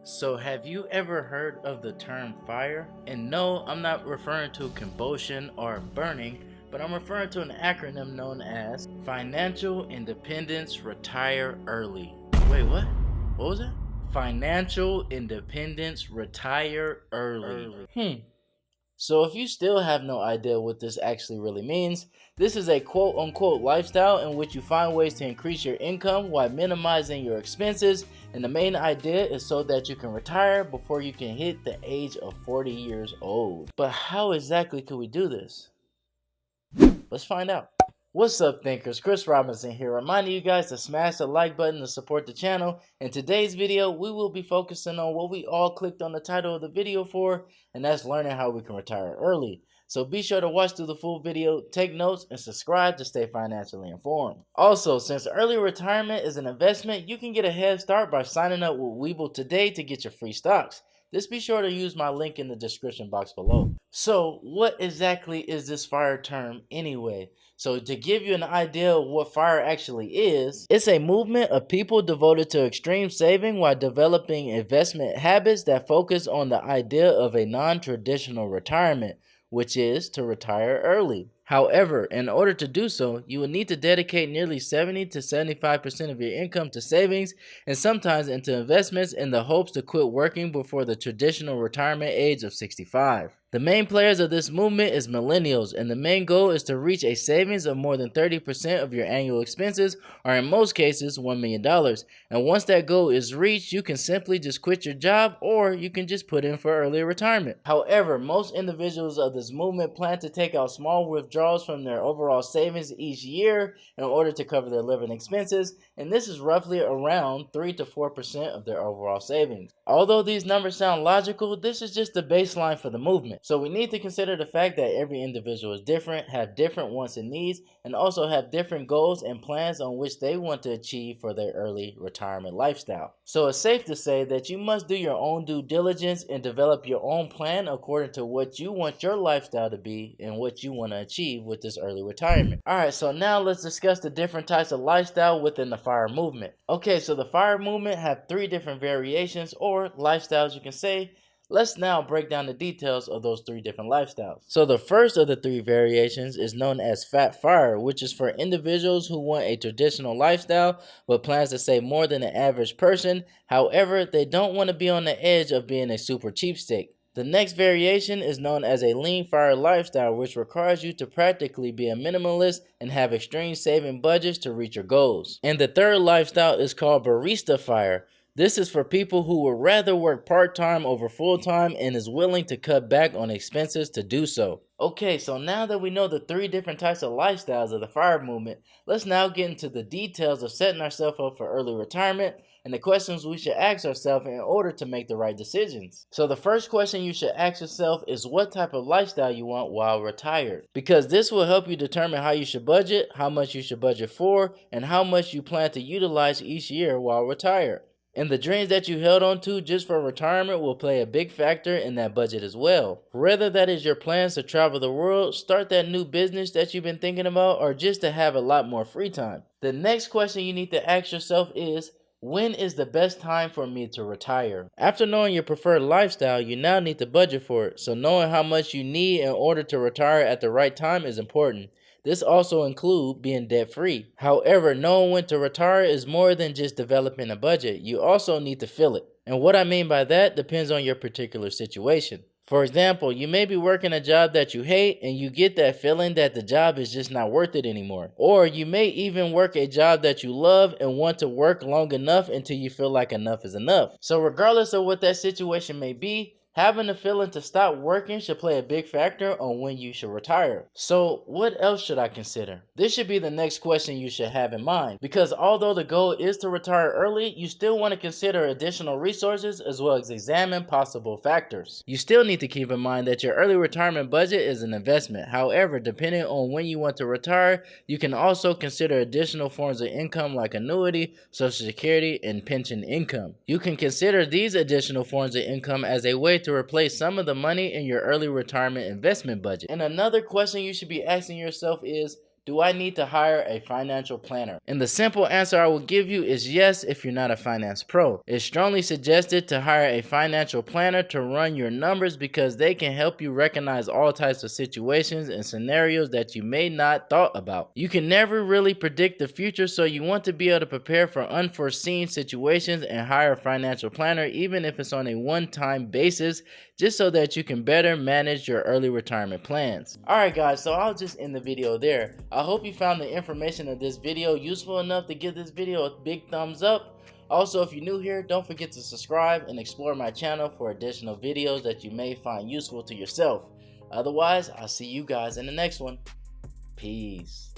So have you ever heard of the term FIRE? And no, I'm not referring to combustion or burning, but I'm referring to an acronym known as Financial Independence Retire Early. Wait, what? What was it? Financial Independence Retire Early. So if you still have no idea what this actually really means, this is a quote unquote lifestyle in which you find ways to increase your income while minimizing your expenses, and the main idea is so that you can retire before you can hit the age of 40 years old. But how exactly can we do this? Let's find out. What's up, thinkers? Chris Robinson here, reminding you guys to smash the like button to support the channel. In today's video, we will be focusing on what we all clicked on the title of the video for, and that's learning how we can retire early. So be sure to watch through the full video, take notes, and subscribe to stay financially informed. Also, since early retirement is an investment, you can get a head start by signing up with Webull today to get your free stocks. Just be sure to use my link in the description box below. So what exactly is this FIRE term anyway? So to give you an idea of what FIRE actually is, it's a movement of people devoted to extreme saving while developing investment habits that focus on the idea of a non-traditional retirement, which is to retire early. However, in order to do so, you will need to dedicate nearly 70 to 75% of your income to savings and sometimes into investments in the hopes to quit working before the traditional retirement age of 65. The main players of this movement is millennials, and the main goal is to reach a savings of more than 30% of your annual expenses, or in most cases, $1 million. And once that goal is reached, you can simply just quit your job, or you can just put in for early retirement. However, most individuals of this movement plan to take out small withdrawals from their overall savings each year in order to cover their living expenses, and this is roughly around 3 to 4% of their overall savings. Although these numbers sound logical, this is just the baseline for the movement. So we need to consider the fact that every individual is different, have different wants and needs, and also have different goals and plans on which they want to achieve for their early retirement lifestyle. So it's safe to say that you must do your own due diligence and develop your own plan according to what you want your lifestyle to be and what you want to achieve with this early retirement. Alright, so now let's discuss the different types of lifestyle within the FIRE movement. Okay, so the FIRE movement have 3 different variations or lifestyles you can say. Let's now break down the details of those 3 different lifestyles. So the first of the 3 variations is known as F.I.R.E, which is for individuals who want a traditional lifestyle but plans to save more than the average person. However, they don't want to be on the edge of being a super cheapskate. The next variation is known as a lean FIRE lifestyle, which requires you to practically be a minimalist and have extreme saving budgets to reach your goals. And the third lifestyle is called barista FIRE. This is for people who would rather work part-time over full-time and is willing to cut back on expenses to do so. Okay, so now that we know the 3 different types of lifestyles of the FIRE movement, let's now get into the details of setting ourselves up for early retirement and the questions we should ask ourselves in order to make the right decisions. So the first question you should ask yourself is what type of lifestyle you want while retired, because this will help you determine how you should budget, how much you should budget for, and how much you plan to utilize each year while retired. And the dreams that you held on to just for retirement will play a big factor in that budget as well. Whether that is your plans to travel the world, start that new business that you've been thinking about, or just to have a lot more free time. The next question you need to ask yourself is, when is the best time for me to retire? After knowing your preferred lifestyle, you now need to budget for it. So knowing how much you need in order to retire at the right time is important. This also includes being debt-free. However, knowing when to retire is more than just developing a budget. You also need to feel it. And what I mean by that depends on your particular situation. For example, you may be working a job that you hate and you get that feeling that the job is just not worth it anymore. Or you may even work a job that you love and want to work long enough until you feel like enough is enough. So regardless of what that situation may be, having the feeling to stop working should play a big factor on when you should retire. So what else should I consider? This should be the next question you should have in mind, because although the goal is to retire early, you still want to consider additional resources as well as examine possible factors. You still need to keep in mind that your early retirement budget is an investment. However, depending on when you want to retire, you can also consider additional forms of income like annuity, Social Security, and pension income. You can consider these additional forms of income as a way to replace some of the money in your early retirement investment budget. And another question you should be asking yourself is, Do I need to hire a financial planner? And the simple answer I will give you is yes if you're not a finance pro. It's strongly suggested to hire a financial planner to run your numbers because they can help you recognize all types of situations and scenarios that you may not thought about. You can never really predict the future, so you want to be able to prepare for unforeseen situations and hire a financial planner even if it's on a one-time basis, just so that you can better manage your early retirement plans. Alright guys, so I'll just end the video there. I hope you found the information of this video useful enough to give this video a big thumbs up. Also, if you're new here, don't forget to subscribe and explore my channel for additional videos that you may find useful to yourself. Otherwise, I'll see you guys in the next one. Peace.